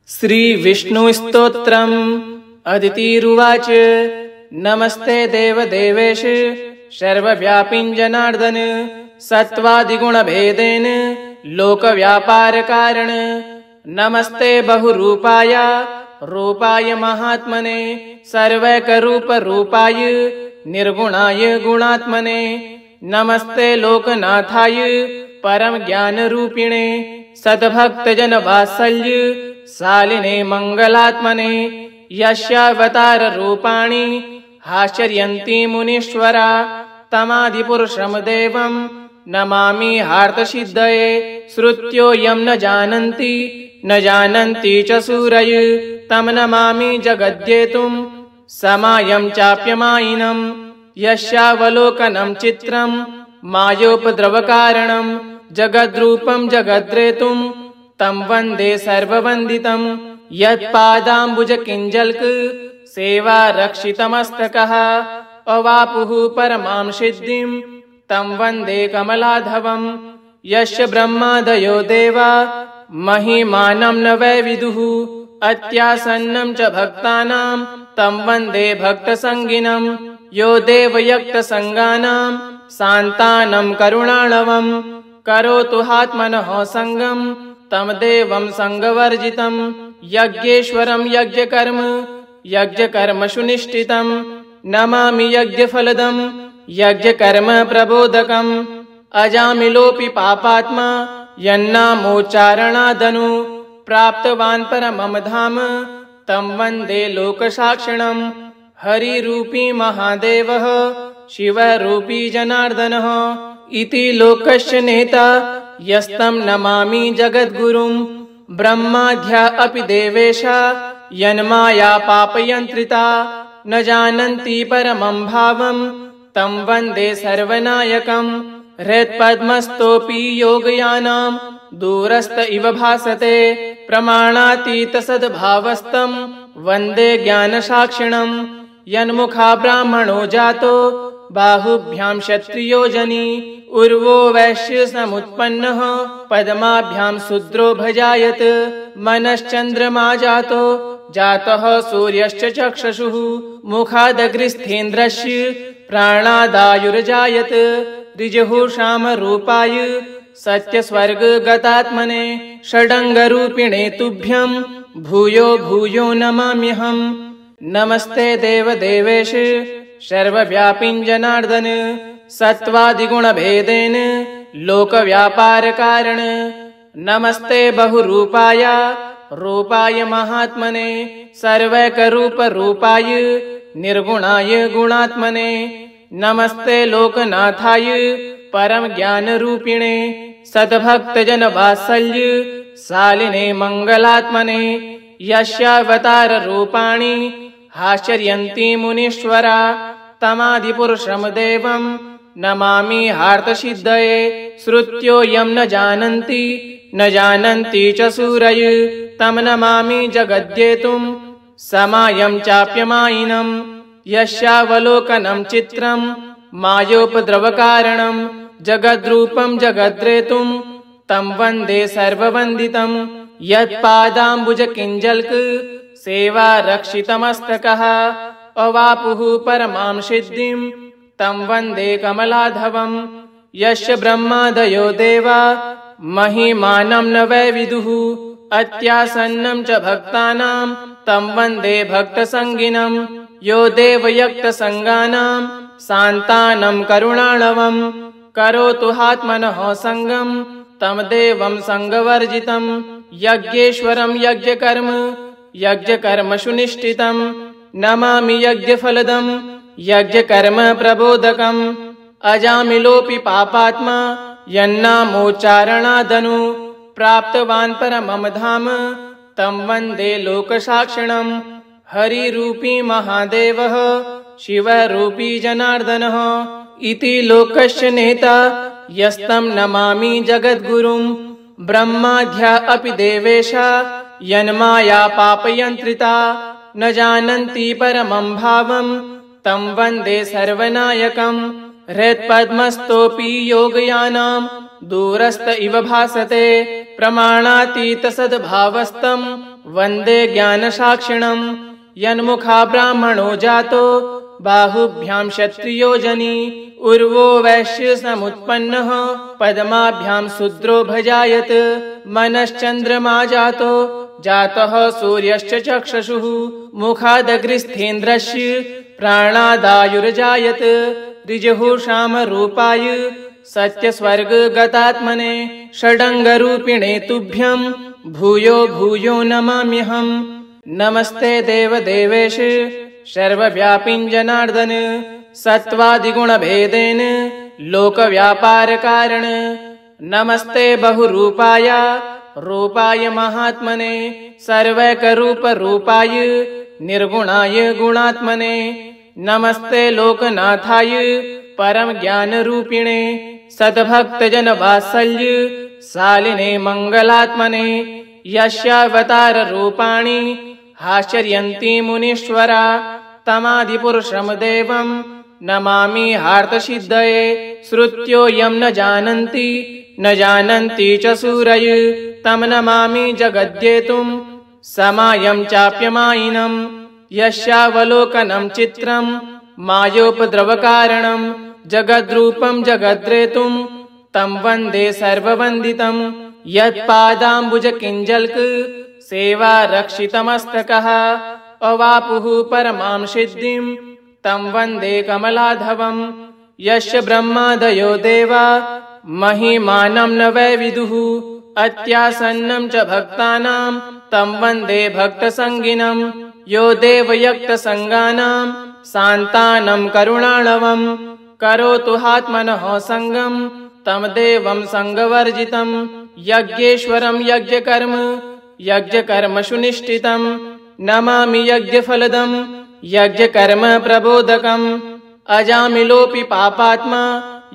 श्रीविष्णुस्तोत्रम् अदितिरुवाच। नमस्ते देवदेवेश सर्वव्यापिञ्जनार्दन सत्त्वादिगुणभेदेन लोकव्यापारकारण। नमस्ते बहुरूपाय रूपाय महात्मने सर्वैकरूपरूपाय निर्गुणाय गुणात्मने। नमस्ते लोकनाथाय परमज्ञानरूपिणे सद्भक्तजनवात्सल्य शालिने मंगलात्मने। यस्यावताररूपाणि हास्यन्ति मुनीश्वरा तमादिपुरुषं देवं नमामि हार्तसिद्धये। श्रुत्यो यं न जानन्ति च सूरय तं नमामि जगद्येतुं समायं चाप्यमायिनं। यस्यावलोकनं चित्रं मायोपद्रवकारणं जगद्रूपं जगद्रेतुं तं वन्दे सर्ववन्दितं। यत्पादाम्बुजकिञ्जल्क सेवा रक्षितमस्तकः अवापुः परमां सिद्धिं तं वन्दे कमलाधवं। यस्य ब्रह्मादयो देवा महिमानं न वै विदुः अत्यासन्नं च भक्तानां तं वन्दे भक्तसङ्गिनं। यो देवयक्तसङ्गानां शान्तानं करुणाणवं करोतु आत्मनः सङ्गं तं देवं सङ्गवर्जितं। यज्ञेश्वरं यज्ञकर्म सुनिष्ठितं नमामि यज्ञफलदं यज्ञकर्म प्रबोधकम्। अजामिलोऽपि पापात्मा यन्नामोच्चारणादनु प्राप्तवान् परमं धाम तं वन्दे लोकसाक्षिणम्। हरिरूपी महादेवः शिवरूपी जनार्दनः इति लोकस्य नेता यस्तं नमामि जगद्गुरुं। ब्रह्माद्या अपि देवेशा यन्माया पापयन्त्रिता न जानन्ति परमं भावं तं वन्दे सर्वनायकम्। हृत्पद्मस्थोऽपि योगयानां दूरस्थ इव भासते प्रमाणातीतसद्भावस्थं वन्दे ज्ञानसाक्षिणम्। यन्मुखा ब्राह्मणो जातो बाहुभ्यां क्षत्रियो जनी उर्वो वैश्य समुत्पन्नः पद्माभ्यां शूद्रो भजायत। मनश्चन्द्रमा जातः सूर्यश्च चक्षुषुः मुखादग्रस्थेन्द्रस्य प्राणादायुर्जायत। ऋजुःषामरूपाय सत्यस्वर्गगतात्मने षडङ्गरूपिणे तुभ्यं भूयो भूयो नमाम्यहम्। नमस्ते देवदेवेश सर्वव्यापिञ्जनार्दन सत्त्वादिगुणभेदेन लोकव्यापारकारण। नमस्ते बहुरूपाय रूपाय महात्मने सर्वैकरूपरूपाय निर्गुणाय गुणात्मने। नमस्ते लोकनाथाय परमज्ञानरूपिणे सद्भक्तजनवात्सल्य शालिने मंगलात्मने। यस्यावताररूपाणि हास्यन्ति मुनीश्वरा तमादिपुरुषं देवं नमामि हार्तसिद्धये। श्रुत्यो यं न जानन्ति च सूरय तं नमामि जगद्येतुं समायं चाप्यमायिनं। यस्यावलोकनं चित्रं मायोपद्रवकारणं जगद्रूपं जगद्रेतुं तं वन्दे सर्ववन्दितं। यत्पादाम्बुजकिञ्जल्क सेवा रक्षितमस्तकः अवापुः परमां सिद्धिं तं वन्दे कमलाधवं। यस्य ब्रह्मादयो देवा महिमानं न वै विदुः अत्यासन्नं च भक्तानां तं वन्दे भक्तसङ्गिनं। यो देवयक्तसङ्गानां शान्तानं करुणाणवं करोतु आत्मनः सङ्गं तं देवं सङ्गवर्जितं। यज्ञेश्वरं यज्ञकर्म सुनिष्ठितं नमामि यज्ञफलदं यज्ञकर्म प्रबोधकम्। अजामिलोऽपि पापात्मा यन्नामोच्चारणादनु प्राप्तवान् परमं धाम तं वन्दे लोकसाक्षिणम्। हरिरूपी महादेवः शिवरूपी जनार्दनः इति लोकस्य नेता यस्तं नमामि जगद्गुरुं। ब्रह्माद्या अपि देवेशा यन्माया पापयन्त्रिता न जानन्ति परमं भावं तं वन्दे सर्वनायकम्। हृत्पद्मस्थोऽपि योगयानां दूरस्थ इव भासते प्रमाणातीतसद्भावस्थं वन्दे ज्ञानसाक्षिणम् यन्मुखा ब्राह्मणो जातो बाहुभ्यां क्षत्रियो जनी उर्वो वैश्य समुत्पन्नः पद्माभ्यां शूद्रो भजायत मनश्चन्द्रमा जातः सूर्यश्च चक्षुषुः मुखादग्रस्थेन्द्रस्य प्राणादायुर्जायत ऋजुःषामरूपाय सत्यस्वर्गगतात्मने षडङ्गरूपिणे तुभ्यं भूयो भूयो नमाम्यहम्। नमस्ते देवदेवेश सर्वव्यापिन् जनार्दन सत्त्वादिगुणभेदेन लोकव्यापारकारण नमस्ते बहुरूपाय रूपाय महात्मने सर्वैकरूपरूपाय निर्गुणाय गुणात्मने नमस्ते लोकनाथाय परमज्ञानरूपिणे सद्भक्तजनवात्सल्य शालिने मङ्गलात्मने यस्यावताररूपाणि आश्चर्यन्ति मुनीश्वरा तमादिपुरुषं देवं नमामि हार्थसिद्धये श्रुत्यो यं न जानन्ति च सूरय तं नमामि जगद्येतुं समायं चाप्यमायिनं यस्यावलोकनं चित्रं मायोपद्रवकारणं जगद्रूपं जगद्रेतुं तं वन्दे सर्ववन्दितं यत्पादाम्बुजकिञ्जल्क सेवा रक्षितमस्तकः अवापुः परमां सिद्धिं तं वन्दे कमलाधवं यस्य ब्रह्मादयो देवा महिमानं न वै विदुः अत्यासन्नं च भक्तानां तं वन्दे भक्तसङ्गिनं यो देवयक्तसङ्गानां शान्तानं करुणाणवं करोतु आत्मनः सङ्गं तं देवं सङ्गवर्जितं यज्ञेश्वरं यज्ञकर्म सुनिष्ठितं नमामि यज्ञफलदं यज्ञकर्म प्रबोधकम् अजामिलोऽपि पापात्मा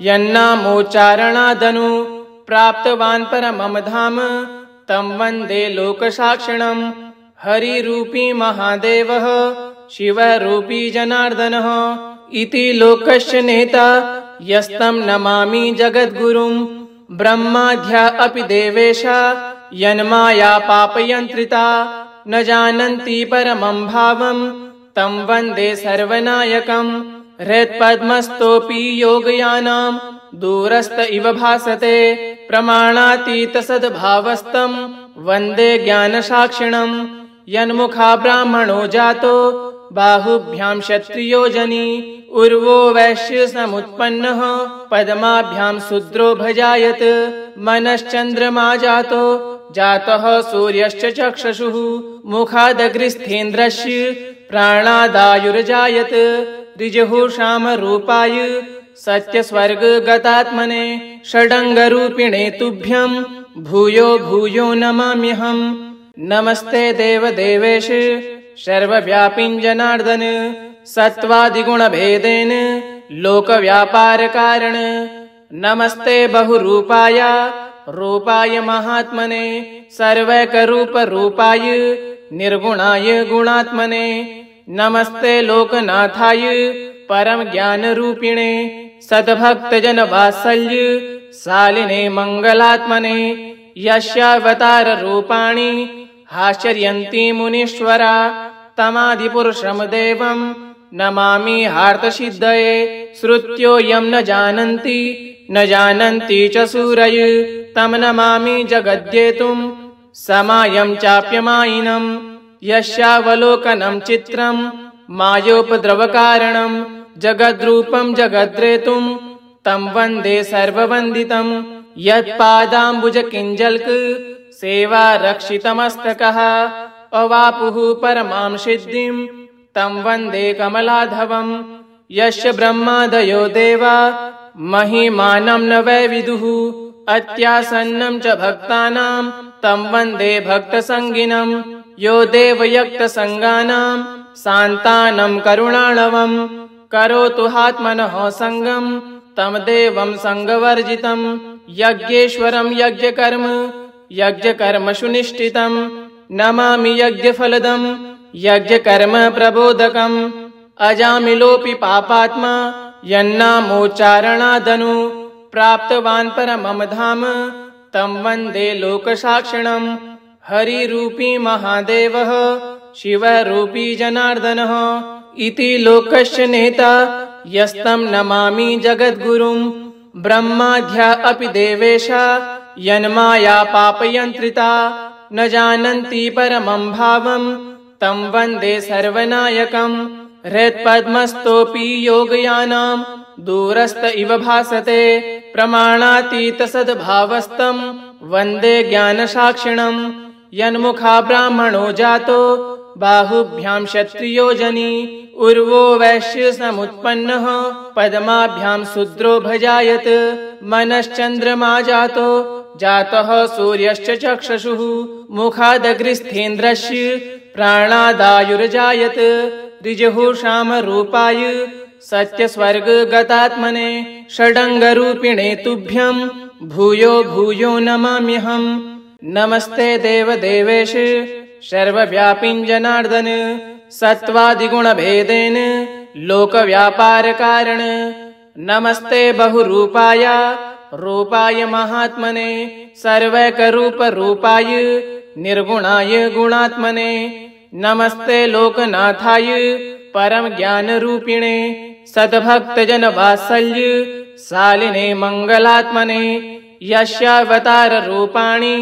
यन्नामोच्चारणादनु प्राप्तवान् परमं धाम तं वन्दे लोकसाक्षिणं हरिरूपी महादेवः शिवरूपी जनार्दनः इति लोकस्य नेता यस्तं नमामि जगद्गुरुं ब्रह्माद्या अपि देवेशा यन्माया पापयन्त्रिता न जानन्ति परमं भावं तं वन्दे सर्वनायकं हृत्पद्मस्थोऽपि योगयानां दूरस्थ इव भासते प्रमाणातीतसद्भावस्तं वन्दे ज्ञानसाक्षिणं यन्मुखा ब्राह्मणो जातो बाहुभ्यां क्षत्रियो जनी उर्वो वैश्य समुत्पन्नः पद्माभ्यां शूद्रो भजायत मनश्चन्द्रमा जातः सूर्यश्च चक्षुषुः मुखादग्रस्थेन्द्रस्य प्राणादायुर्जायत ऋजुःषामरूपाय सत्यस्वर्गगतात्मने षडङ्गरूपिणे तुभ्यं भूयो भूयो नमाम्यहम्। नमस्ते देवदेवेश सर्वव्यापिन् जनार्दन सत्त्वादिगुणभेदेन लोकव्यापारकारण नमस्ते बहुरूपाय रूपाय महात्मने सर्वैकरूपरूपाय निर्गुणाय गुणात्मने नमस्ते लोकनाथाय परमज्ञानरूपिणे सद्भक्तजनवात्सल्य शालिने मङ्गलात्मने यस्यावताररूपाणि आश्चर्यन्ति मुनीश्वरा तमादिपुरुषं देवं नमामि हार्थसिद्धये श्रुत्यो यं न जानन्ति च सूरय तं नमामि जगद्येतुं समायं चाप्यमायिनं यस्यावलोकनं चित्रं मायोपद्रवकारणं जगद्रूपं जगद्रेतुं तं वन्दे सर्ववन्दितं यत्पादाम्बुजकिञ्जल्क सेवा रक्षितमस्तकः अवापुः परमां सिद्धिं तं वन्दे कमलाधवं यस्य ब्रह्मादयो देवा महिमानं न वै विदुः अत्यासन्नं च भक्तानां तं वन्दे भक्तसङ्गिनं यो देवयक्तसङ्गानां शान्तानं करुणाणवं करोतु आत्मनः सङ्गं तं देवं सङ्गवर्जितं यज्ञेश्वरं यज्ञकर्म सुनिष्ठितं नमामि यज्ञफलदं यज्ञकर्म प्रबोधकम् अजामिलोऽपि पापात्मा यन्नामोच्चारणादनु प्राप्तवान् परमं धाम तं वन्दे लोकसाक्षिणं हरिरूपी महादेवः शिवरूपी जनार्दनः इति लोकस्य नेता यस्तं नमामि जगद्गुरुं ब्रह्माद्या अपि देवेशा यन्माया पापयन्त्रिता न जानन्ति परमं भावं तं वन्दे सर्वनायकम् हृत्पद्मस्थोऽपि योगयानां दूरस्थ इव भासते प्रमाणातीतसद्भावस्तं वन्दे ज्ञानसाक्षिणम् यन्मुखा ब्राह्मणो जातो बाहुभ्यां क्षत्रियो जनी उर्वो वैश्य समुत्पन्नः पद्माभ्यां शूद्रो भजायत मनश्चन्द्रमा जातः सूर्यश्च चक्षुषुः मुखादग्रस्थेन्द्रस्य प्राणादायुर्जायत ऋजुःषामरूपाय सत्यस्वर्गगतात्मने षडङ्गरूपिणे तुभ्यं भूयो भूयो नमाम्यहम् नमस्ते देवदेवेश सर्वव्यापिन् जनार्दन सत्त्वादिगुणभेदेन लोकव्यापारकारण नमस्ते बहुरूपाय रूपाय महात्मने सर्वैकरूपरूपाय निर्गुणाय गुणात्मने नमस्ते लोकनाथाय परमज्ञानरूपिणे सद्भक्तजनवात्सल्य शालिने मङ्गलात्मने यस्यावताररूपाणि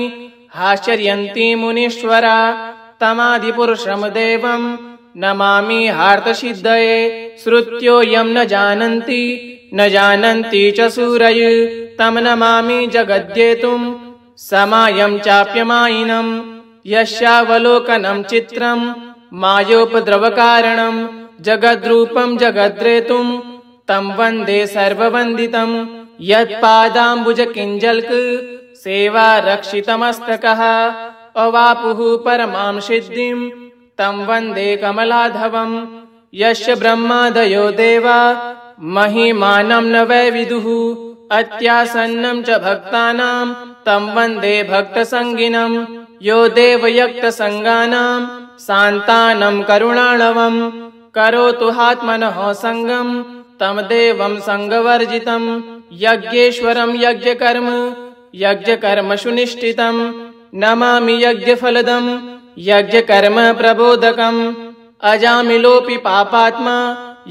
आश्चर्यन्ति मुनीश्वरा तमादिपुरुषं देवं नमामि हार्तसिद्धये श्रुत्यो यं न जानन्ति च सूरय तं नमामि जगद्येतुं समायं चाप्यमायिनं यस्यावलोकनं चित्रं मायोपद्रवकारणं जगद्रूपं जगद्रेतुं तं वन्दे सर्ववन्दितं यत्पादाम्बुजकिञ्जल्क सेवा रक्षितमस्तकः अवापुः परमां सिद्धिं तं वन्दे कमलाधवम् यस्य ब्रह्मादयो देवा महिमानं न वै विदुः अत्यासन्नं च भक्तानां तं वन्दे भक्तसङ्गिनं यो देवयक्तसङ्गानां शान्तानं करुणाणवं करोतु आत्मनः सङ्गं तं देवं सङ्गवर्जितं यज्ञेश्वरं यज्ञकर्म सुनिष्ठितं नमामि यज्ञफलदं यज्ञकर्म प्रबोधकम् अजामिलोऽपि पापात्मा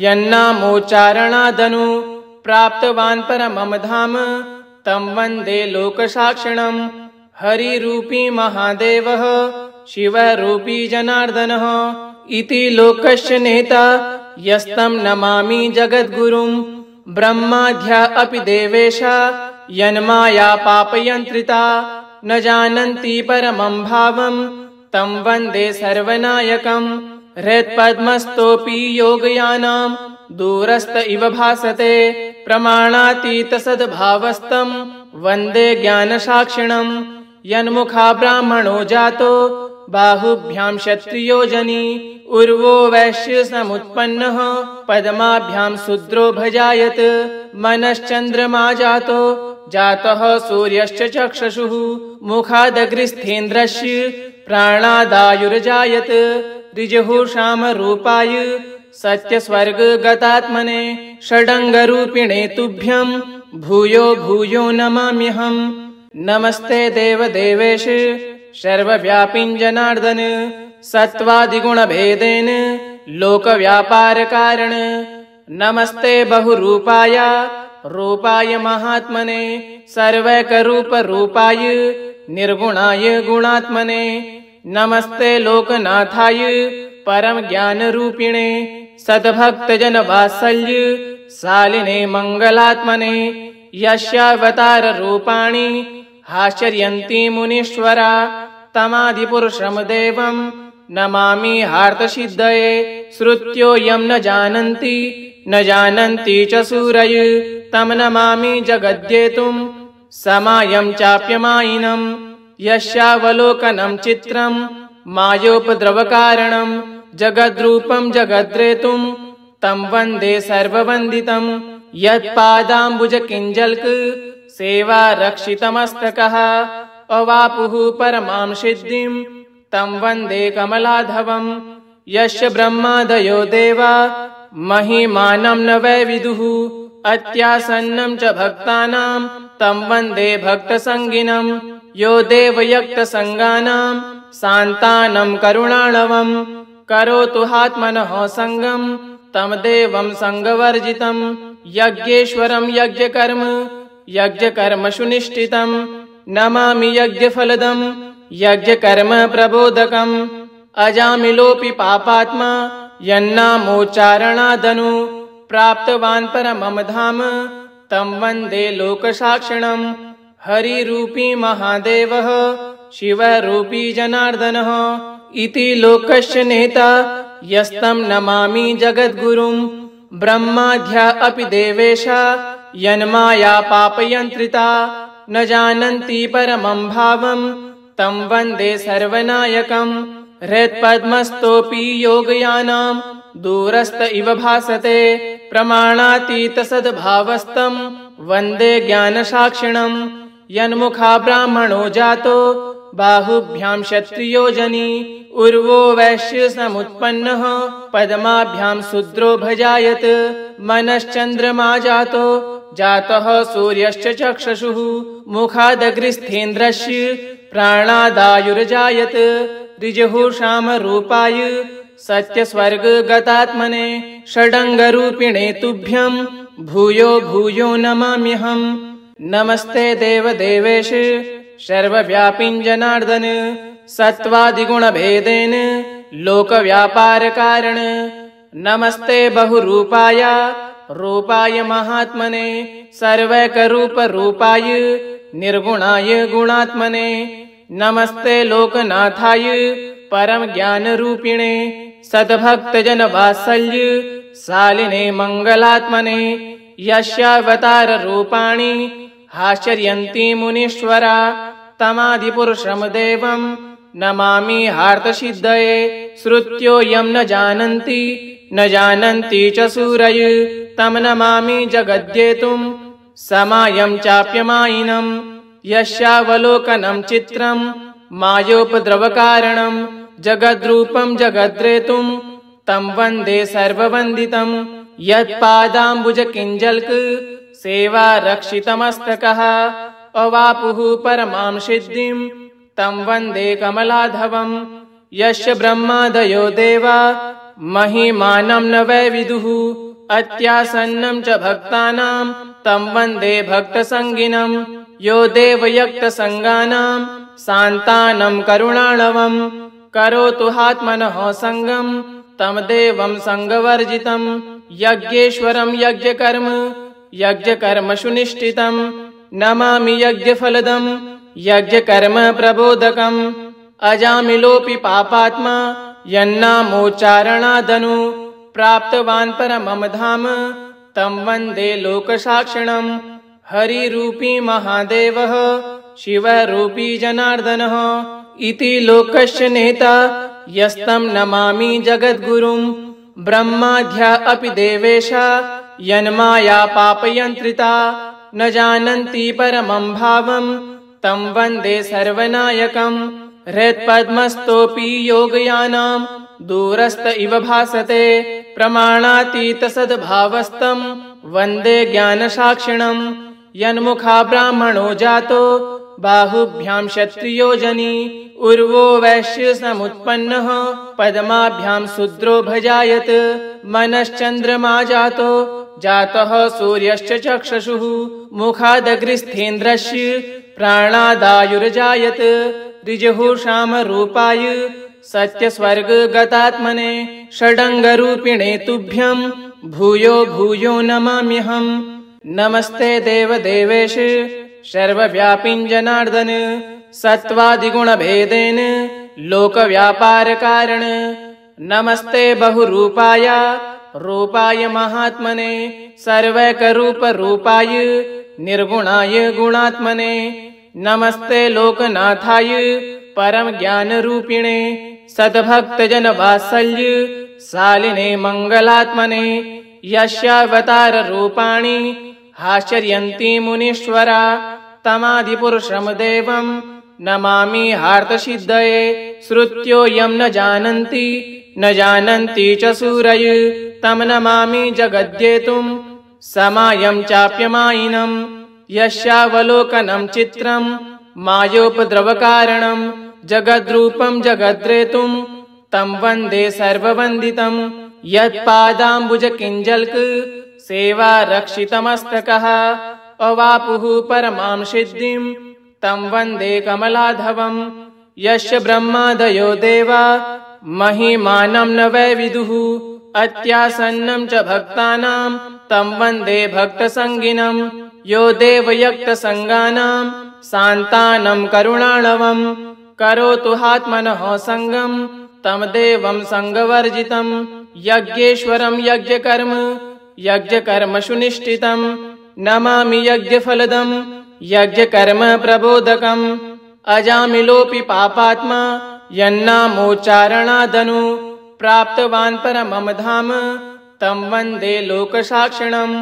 यन्नामोच्चारणादनु प्राप्तवान् परमं धाम तं वन्दे लोकसाक्षिणम् हरिरूपी महादेवः शिवरूपी जनार्दनः इति लोकस्य नेता यस्तं नमामि जगद्गुरुं ब्रह्माद्या अपि देवेशा यन्माया पापयन्त्रिता न जानन्ति परमं भावं तं वन्दे सर्वनायकम् हृत्पद्मस्थोऽपि योगयानां दूरस्थ इव भासते प्रमाणातीतसद्भावस्तं वन्दे ज्ञानसाक्षिणम् यन्मुखा ब्राह्मणो जातो बाहुभ्यां क्षत्रियो जनी उर्वो वैश्य समुत्पन्नः पद्माभ्यां शूद्रो भजायत मनश्चन्द्रमा जातः सूर्यश्च चक्षुषुः मुखादग्रस्थेन्द्रस्य प्राणादायुर्जायत ऋजुःषामरूपाय सत्यस्वर्गगतात्मने षडङ्गरूपिणे तुभ्यं भूयो भूयो नमाम्यहम् नमस्ते देवदेवेश सर्वव्यापिन् जनार्दन सत्त्वादिगुणभेदेन लोकव्यापारकारण नमस्ते बहुरूपाय रूपाय महात्मने सर्वैकरूपरूपाय निर्गुणाय गुणात्मने नमस्ते लोकनाथाय परमज्ञानरूपिणे सद्भक्तजनवात्सल्य शालिने मङ्गलात्मने यस्यावताररूपाणि आश्चर्यन्ति मुनीश्वरा तमादिपुरुषं देवं नमामि हार्तसिद्धये श्रुत्यो यं न जानन्ति च सूरय तं नमामि जगद्येतुं समायं चाप्यमायिनं यस्यावलोकनं चित्रं मायोपद्रवकारणं जगद्रूपं जगद्रेतुं तं वन्दे सर्ववन्दितं यत्पादाम्बुजकिञ्जल्क सेवा रक्षितमस्तकः अवापुः परमां सिद्धिं तं वन्दे कमलाधवम् यस्य ब्रह्मादयो देवा महिमानं न वै विदुः अत्यासन्नं च भक्तानां तं वन्दे भक्तसङ्गिनं यो देवयक्तसङ्गानां शान्तानं करुणाणवं करोतु आत्मनः सङ्गं तं देवं सङ्गवर्जितं यज्ञेश्वरं यज्ञकर्म सुनिष्ठितं नमामि यज्ञफलदं यज्ञकर्म प्रबोधकम् अजामिलोऽपि पापात्मा यन्नामोच्चारणादनु प्राप्तवान् परमं धाम तं वन्दे लोकसाक्षिणम् हरिरूपी महादेवः शिवरूपी जनार्दनः इति लोकस्य नेता यस्तं नमामि जगद्गुरुं ब्रह्माद्या अपि देवेशा यन्माया पापयन्त्रिता न जानन्ति परमं भावं तं वन्दे सर्वनायकम् हृत्पद्मस्थोऽपि योगयानां दूरस्थ इव भासते प्रमाणातीतसद्भावस्तं वन्दे ज्ञानसाक्षिणम् यन्मुखा ब्राह्मणो जातो बाहुभ्यां क्षत्रियो जनी उर्वो वैश्य समुत्पन्नः पद्माभ्यां शूद्रो भजायत मनश्चन्द्रमा जातः सूर्यश्च चक्षुषुः मुखादग्रस्थेन्द्रस्य प्राणादायुर्जायत ऋजुःषामरूपाय सत्यस्वर्गगतात्मने षडङ्गरूपिणे तुभ्यं भूयो भूयो नमाम्यहम् नमस्ते देवदेवेश सर्वव्यापिन् जनार्दन सत्त्वादिगुणभेदेन लोकव्यापारकारण नमस्ते बहुरूपाय महात्मने सर्वैकरूपरूपाय निर्गुणाय गुणात्मने नमस्ते लोकनाथाय परम ज्ञानरूपिणे सद्भक्तजनवात्सल्य शालिने मङ्गलात्मने यस्यावताररूपाणि आश्चर्यन्ति मुनीश्वरा तमादिपुरुषं देवं नमामि हार्तसिद्धये श्रुत्यो यं न जानन्ति च सूरय तं नमामि जगद्येतुं समायं चाप्यमायिनं यस्यावलोकनं चित्रं मायोपद्रवकारणं जगद्रूपं जगद्रेतुं तं वन्दे सर्ववन्दितं यत्पादाम्बुजकिञ्जल्क सेवा रक्षितमस्तकः अवापुः परमां सिद्धिं तं वन्दे कमलाधवं यस्य ब्रह्मादयो देवा महिमानं न वै विदुः अत्यासन्नं च भक्तानां तं वन्दे भक्तसङ्गिनं यो देवयक्तसङ्गानां शान्तानं करुणाणवं करोतु आत्मनः सङ्गं तं देवं सङ्गवर्जितं यज्ञेश्वरं यज्ञकर्म सुनिष्ठितं नमामि यज्ञफलदं यज्ञकर्म प्रबोधकम् अजामिलोऽपि पापात्मा यन्नामोच्चारणादनु प्राप्तवान् परमं धाम तं वन्दे लोकसाक्षिणम् हरिरूपी महादेवः शिवरूपी जनार्दनः इति लोकस्य नेता यस्तं नमामि जगद्गुरुं ब्रह्माद्या अपि देवेशा यन्माया पापयन्त्रिता न जानन्ति परमं भावं तं वन्दे सर्वनायकम् हृत्पद्मस्थोऽपि योगयानां दूरस्थ इव भासते प्रमाणातीतसद्भावस्तं वन्दे ज्ञानसाक्षिणम् यन्मुखा ब्राह्मणो जातो बाहुभ्यां क्षत्रियो जनी उर्वो वैश्य समुत्पन्नः पद्माभ्यां शूद्रो भजायत मनश्चन्द्रमा जातः सूर्यश्च चक्षुषुः मुखादग्रस्थेन्द्रस्य प्राणादायुर्जायत ऋजुःषामरूपाय सत्यस्वर्गगतात्मने षडङ्गरूपिणे तुभ्यं भूयो भूयो नमाम्यहम् नमस्ते देवदेवेश सर्वव्यापिन् जनार्दन सत्त्वादिगुणभेदेन लोकव्यापारकारण नमस्ते बहुरूपाय महात्मने सर्वैकरूपरूपाय निर्गुणाय गुणात्मने नमस्ते लोकनाथाय परम ज्ञानरूपिणे सद्भक्तजनवात्सल्य शालिने मङ्गलात्मने यस्यावताररूपाणि आश्चर्यन्ति मुनीश्वरा तमादिपुरुषं देवं नमामि हार्तसिद्धये श्रुत्यो यं न जानन्ति च सूरय तं नमामि जगद्येतुं समायं चाप्यमायिनं यस्यावलोकनं चित्रं मायोपद्रवकारणं जगद्रूपं जगद्रेतुं तं वन्दे सर्ववन्दितं यत्पादाम्बुजकिञ्जल्क सेवा रक्षितमस्तकः अवापुः परमां सिद्धिं तं वन्दे कमलाधवं यस्य ब्रह्मादयो देवा महिमानं न वै विदुः अत्यासन्नं च भक्तानां तं वन्दे भक्तसङ्गिनं यो देवयक्तसङ्गानां शान्तानं करुणाणवं करोतु हात्मनः सङ्गं तं देवं सङ्गवर्जितं यज्ञेश्वरं यज्ञकर्म सुनिष्ठितं नमामि यज्ञफलदं यज्ञकर्म प्रबोधकम् अजामिलोऽपि पापात्मा यन्नामोच्चारणादनु प्राप्तवान् परमं धाम तं वन्दे लोकसाक्षिणम्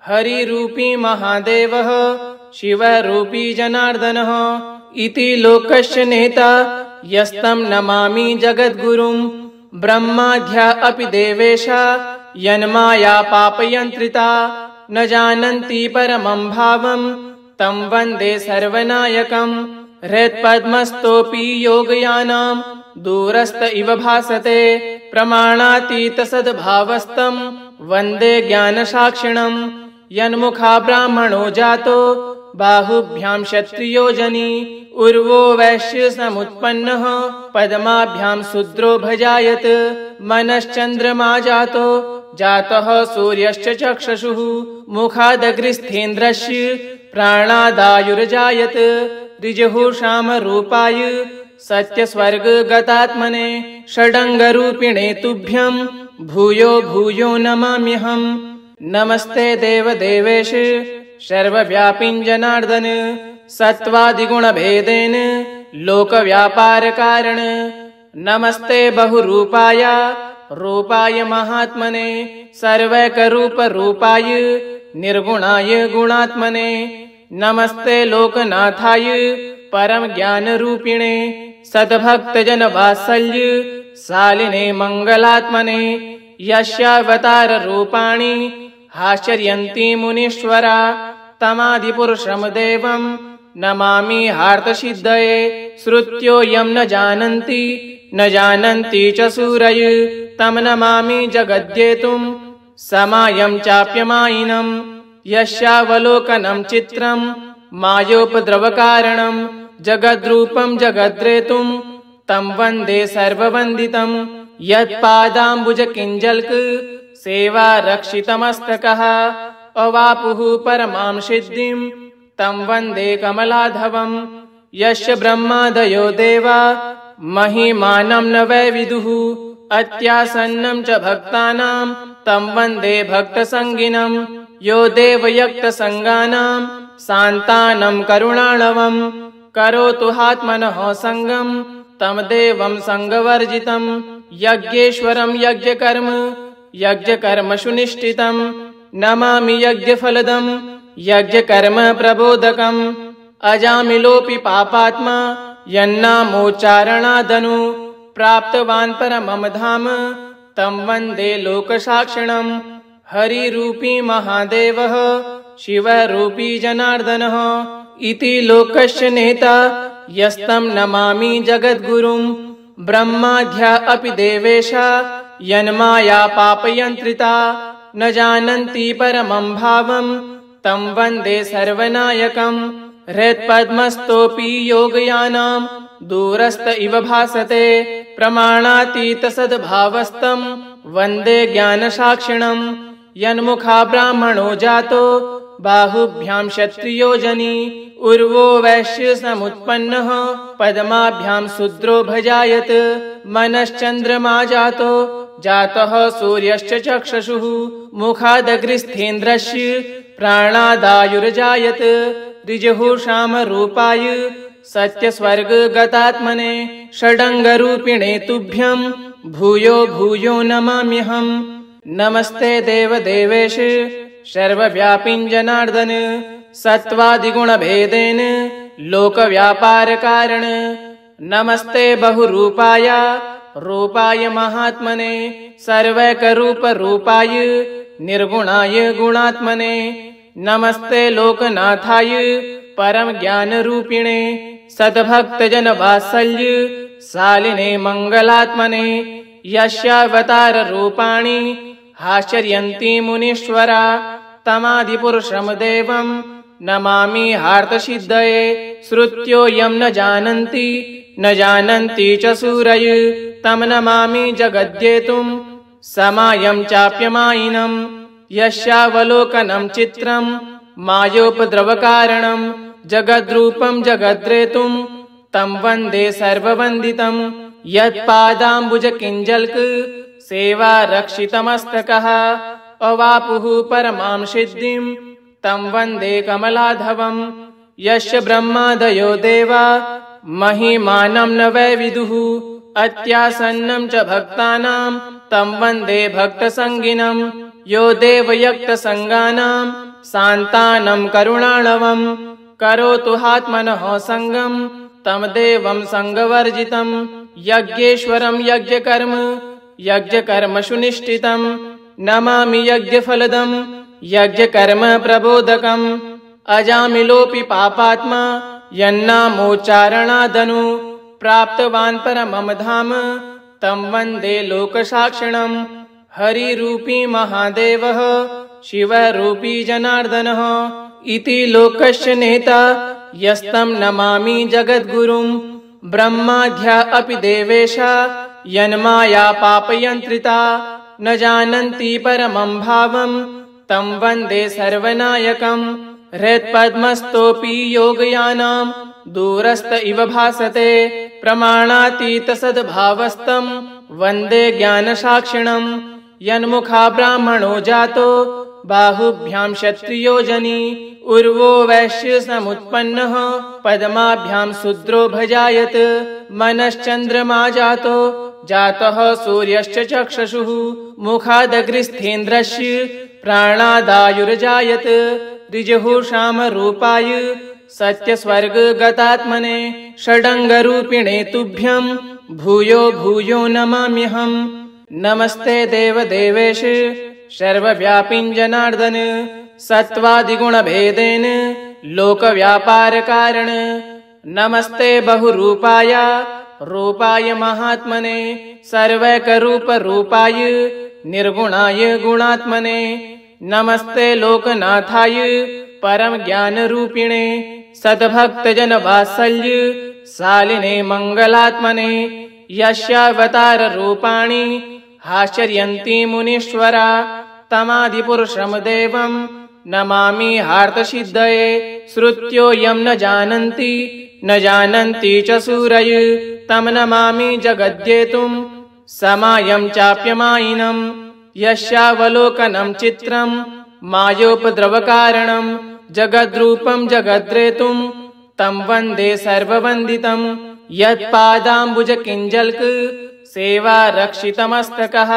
हरिरूपी महादेवः शिवरूपी जनार्दनः इति लोकस्य नेता यस्तं नमामि जगद्गुरुं ब्रह्माद्या अपि देवेशा यन्माया पापयन्त्रिता न जानन्ति परमं भावं तं वन्दे सर्वनायकम् हृत्पद्मस्थोऽपि योगयानां दूरस्थ इव भासते प्रमाणातीतसद्भावस्तं वन्दे ज्ञानसाक्षिणं यन्मुखा ब्राह्मणो जातो बाहुभ्यां क्षत्रियो जनी उर्वो वैश्य समुत्पन्नः पद्माभ्यां शूद्रो भजायत मनश्चन्द्रमा जातः सूर्यश्च चक्षुषुः मुखादग्रस्थेन्द्रस्य प्राणादायुर्जायत ऋजुःषामरूपाय सत्यस्वर्गगतात्मने षडङ्गरूपिणे तुभ्यं भूयो भूयो नमाम्यहम् नमस्ते देवदेवेश सर्वव्यापिं जनार्दन सत्त्वादिगुणभेदेन लोकव्यापारकारण नमस्ते बहुरूपाय महात्मने सर्वैकरूपरूपाय निर्गुणाय गुणात्मने नमस्ते लोकनाथाय परम ज्ञानरूपिणे सद्भक्तजनवात्सल्य शालिने मङ्गलात्मने यस्यावताररूपाणि हास्यन्ति मुनीश्वरा तमादिपुरुषं देवं नमामि हार्तसिद्धये श्रुत्यो यं न जानन्ति च सूरय तं नमामि जगद्येतुं समायं चाप्यमायिनं यस्यावलोकनं चित्रं मायोपद्रवकारणं जगद्रूपं जगद्रेतुं तं वन्दे सर्ववन्दितं यत्पादाम्बुजकिञ्जल्क सेवा रक्षितमस्तकः अवापुः परमां सिद्धिं तं वन्दे कमलाधवं यस्य ब्रह्मादयो देवा महिमानं न वै विदुः अत्यासन्नं च भक्तानां तं वन्दे भक्तसङ्गिनं यो देवयक्तसङ्गानां शान्तानं करुणाणवं करोतु हात्मनः सङ्गं तं देवं सङ्गवर्जितं यज्ञेश्वरं यज्ञकर्म सुनिष्ठितं नमामि यज्ञफलदं यज्ञकर्म प्रबोधकम् अजामिलोऽपि पापात्मा यन्नामोच्चारणादनु प्राप्तवान् परमं धाम तं वन्दे लोकसाक्षिणम् हरिरूपी महादेवः शिवरूपी जनार्दनः इति लोकस्य नेता यस्तं नमामि जगद्गुरुं ब्रह्माद्या अपि देवेशा यन्माया पापयन्त्रिता न जानन्ति परमं भावं तं वन्दे सर्वनायकम् हृत्पद्मस्थोऽपि योगयानां दूरस्थ इव भासते प्रमाणातीतसद्भावस्तं वन्दे ज्ञानसाक्षिणं यन्मुखा ब्राह्मणो जातो बाहुभ्यां क्षत्रियो जनी उर्वो वैश्य समुत्पन्नः पद्माभ्यां शूद्रो भजायत मनश्चन्द्रमा जातः सूर्यश्च चक्षुषुः मुखादग्रस्थेन्द्रस्य प्राणादायुर्जायत ऋजुःषामरूपाय सत्यस्वर्गगतात्मने षडङ्गरूपिणे तुभ्यं भूयो भूयो नमाम्यहम् नमस्ते देवदेवेश सर्वव्यापिं जनार्दन सत्त्वादिगुणभेदेन लोकव्यापारकारण नमस्ते बहुरूपाय महात्मने सर्वैकरूपरूपाय निर्गुणाय गुणात्मने नमस्ते लोकनाथाय परम ज्ञानरूपिणे सद्भक्तजनवात्सल्य शालिने मङ्गलात्मने यस्यावतार रूपाणि हास्यन्ति मुनीश्वरा तमादिपुरुषं देवं नमामि हार्तसिद्धये श्रुत्यो यं न जानन्ति च सूरय तं नमामि जगद्येतुं समायं चाप्यमायिनं यस्यावलोकनं चित्रं मायोपद्रवकारणं जगद्रूपं जगद्रेतुं तं वन्दे सर्ववन्दितं यत्पादाम्बुजकिञ्जल्क सेवा रक्षितमस्तकः अवापुः परमां सिद्धिं तं वन्दे कमलाधवं यस्य ब्रह्मादयो देवा महिमानं न वै विदुः अत्यासन्नं च भक्तानां तं वन्दे भक्तसङ्गिनं यो देवयक्तसङ्गानां शान्तानं करुणाणवं करोतु हात्मनः सङ्गं तं देवं सङ्गवर्जितं यज्ञेश्वरं यज्ञकर्म सुनिष्ठितं नमामि यज्ञफलदं यज्ञकर्म प्रबोधकम् अजामिलोऽपि पापात्मा यन्नामोच्चारणादनु प्राप्तवान् परमं धाम तं वन्दे लोकसाक्षिणं हरिरूपी महादेवः शिवरूपी जनार्दनः इति लोकस्य नेता यस्तं नमामि जगद्गुरुं ब्रह्माद्या अपि देवेशा यन्माया पापयन्त्रिता न जानन्ति परमं भावं तं वन्दे सर्वनायकं हृत्पद्मस्थोऽपि योगयानां दूरस्थ इव भासते प्रमाणातीतसद्भावस्तं वन्दे ज्ञानसाक्षिणं यन्मुखा ब्राह्मणो जातो बाहुभ्यां क्षत्रियो जनी उर्वो वैश्य समुत्पन्नः पद्माभ्यां शूद्रो भजायत मनश्चन्द्रमा जातः सूर्यश्च चक्षुषुः मुखादग्रस्थेन्द्रस्य प्राणादायुर्जायत ऋजुःषामरूपाय सत्यस्वर्गगतात्मने षडङ्गरूपिणे तुभ्यं भूयो भूयो नमाम्यहम् नमस्ते देवदेवेश सर्वव्यापिन् जनार्दन सत्त्वादिगुणभेदेन लोकव्यापारकारण नमस्ते बहुरूपाय महात्मने सर्वैकरूपरूपाय निर्गुणाय गुणात्मने नमस्ते लोकनाथाय परम ज्ञानरूपिणे सद्भक्तजनवात्सल्य शालिने मङ्गलात्मने यस्यावतार रूपाणि हास्यन्ति मुनीश्वरा तमादिपुरुषं देवं नमामि हार्तसिद्धये श्रुत्यो यं न जानन्ति च सूरय तं नमामि जगद्येतुं समायं चाप्यमायिनं यस्यावलोकनं चित्रं मायोपद्रवकारणं जगद्रूपं जगद्रेतुं तं वन्दे सर्ववन्दितं यत्पादाम्बुजकिञ्जल्क सेवा रक्षितमस्तकः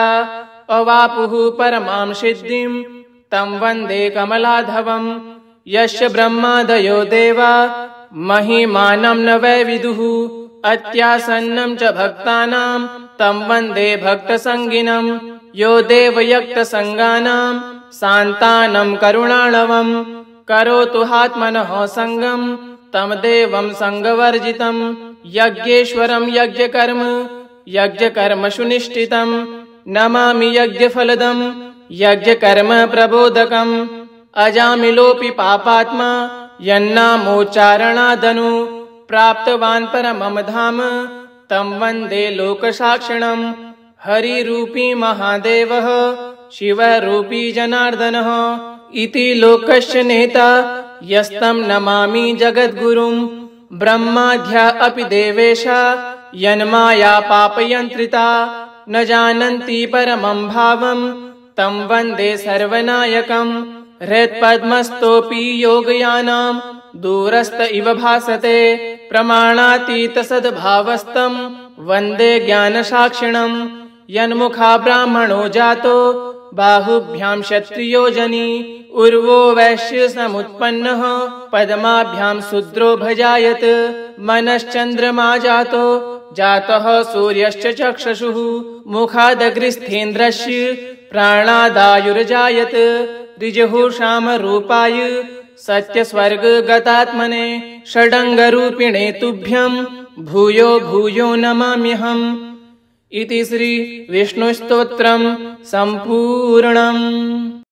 अवापुः परमां सिद्धिं तं वन्दे कमलाधवं यस्य ब्रह्मादयो देवा महिमानं न वै विदुः अत्यासन्नं च भक्तानां तं वन्दे भक्तसङ्गिनं यो देवयक्तसङ्गानां शान्तानं करुणाणवं करोतु हात्मनः सङ्गं तं देवं सङ्गवर्जितं यज्ञेश्वरं यज्ञकर्म सुनिष्ठितं नमामि यज्ञफलदं यज्ञकर्म प्रबोधकम् अजामिलोऽपि पापात्मा यन्नामोच्चारणादनु प्राप्तवान् परमं धाम तं वन्दे लोकसाक्षिणं हरिरूपी महादेवः शिवरूपी जनार्दनः इति लोकस्य नेता यस्तं नमामि जगद्गुरुं ब्रह्माद्या अपि देवेशा यन्माया पापयन्त्रिता न जानन्ति परमं भावं तं वन्दे सर्वनायकं हृत्पद्मस्थोऽपि योगयानां दूरस्थ इव भासते प्रमाणातीतसद्भावस्तं वन्दे ज्ञानसाक्षिणं यन्मुखा ब्राह्मणो जातो बाहुभ्यां क्षत्रियो जनी उर्वो वैश्य समुत्पन्नः पद्माभ्यां शूद्रो भजायत मनश्चन्द्रमा जातः सूर्यश्च चक्षुषुः मुखादग्रस्थेन्द्रस्य प्राणादायुर्जायत ऋजुःषामरूपाय सत्यस्वर्गगतात्मने षडङ्गरूपिणे तुभ्यं भूयो भूयो नमाम्यहम्। इति श्री विष्णुस्तोत्रम् सम्पूर्णम्।